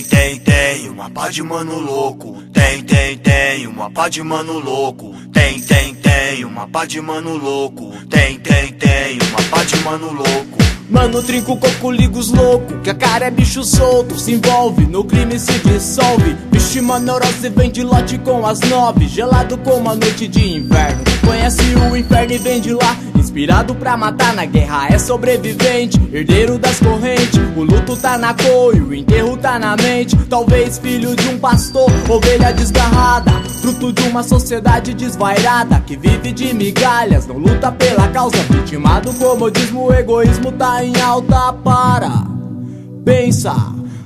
Tem uma pá de mano louco. Tem uma pá de mano louco. Tem uma pá de mano louco. Tem uma pá de mano louco. Mano, trinco coco, liga os louco, que a cara é bicho solto, se envolve, no crime se dissolve. Vixe, mano, neurose vem de lote com as 9, gelado como a noite de inverno. Conhece o inferno e vem de lá, inspirado pra matar na guerra, é sobrevivente, herdeiro das correntes. O luto tá na cor e o enterro tá na mente. Talvez filho de um pastor, ovelha desgarrada, fruto de uma sociedade desvairada, que vive de migalhas, não luta pela causa. Vitimado, comodismo, o egoísmo tá em alta. Para, pensa,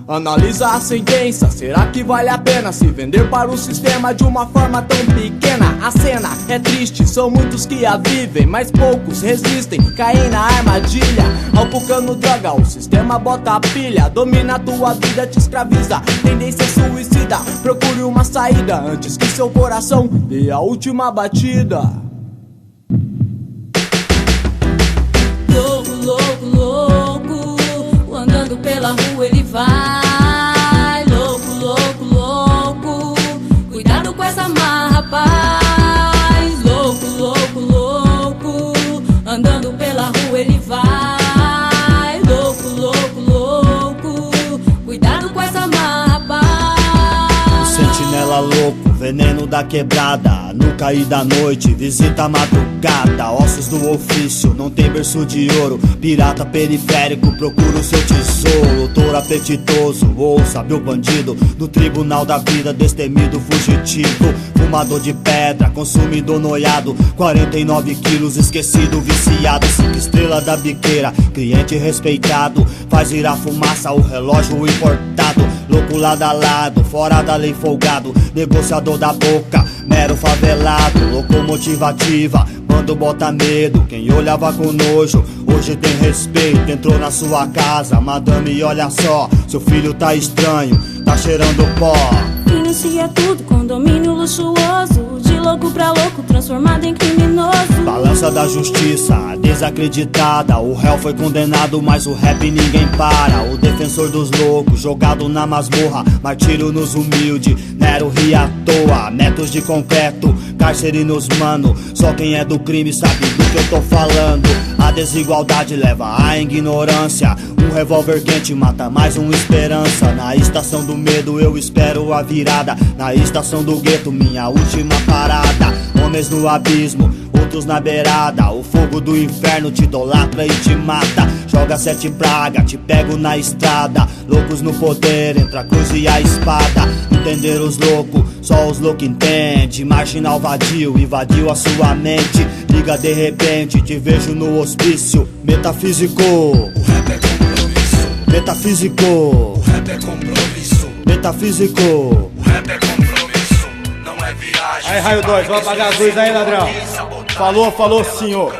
analisa a sentença. Será que vale a pena se vender para o sistema de uma forma tão pequena? A cena é triste, são muitos que a vivem, mas poucos resistem, caem na armadilha. Alpucando droga, o sistema bota a pilha, domina a tua vida, te escraviza, tendência suicida. Procure uma saída antes que seu coração dê a última batida. Louco, louco, louco, andando pela rua ele vai. Louco, louco, louco, cuidado com essa marra, rapaz. Louco, louco, louco, andando pela rua ele vai. Louco, louco, louco, cuidado com essa marra, rapaz. Sentinela louco, veneno da quebrada, no cair da noite, visita a madrugada. Ossos do ofício, não tem berço de ouro. Pirata periférico, procura o seu tesouro. Touro apetitoso, ouça meu bandido, do tribunal da vida, destemido fugitivo. Fumador de pedra, consumidor noiado, 49 quilos, esquecido, viciado. 5 estrelas da biqueira, cliente respeitado, faz virar fumaça o relógio importado. Louco lado a lado, fora da lei folgado, negociador da boca, mero favelado. Locomotiva ativa, mando bota medo, quem olhava com nojo hoje tem respeito. Entrou na sua casa, madame, olha só, seu filho tá estranho, tá cheirando pó. Financia tudo, condomínio luxuoso, de louco pra louco, transformado em criminoso. Balança da justiça, desacreditada, o réu foi condenado, mas o rap ninguém para. O defensor dos loucos, jogado na masmorra, martírio nos humildes, Nero ri à toa. Metros de concreto, cárcere nos mano, só quem é do crime sabe do que eu tô falando. A desigualdade leva à ignorância, um revólver quente mata mais uma esperança. Na estação do medo eu espero a virada, na estação do gueto minha última parada. Homens no abismo, outros na beirada, o fogo do inferno te idolatra e te mata. Joga 7 pragas, te pego na estrada. Loucos no poder, entre a cruz e a espada. Entender os loucos, só os loucos entendem. Marginal vadio, invadiu a sua mente. Liga de repente, te vejo no hospício. Metafísico, O rap é compromisso. metafísico, O rap é compromisso. metafísico. O rap é compromisso, não é viagem. Aí, Raio 2, vamos apagar as luzes aí, ladrão. Falou, senhor.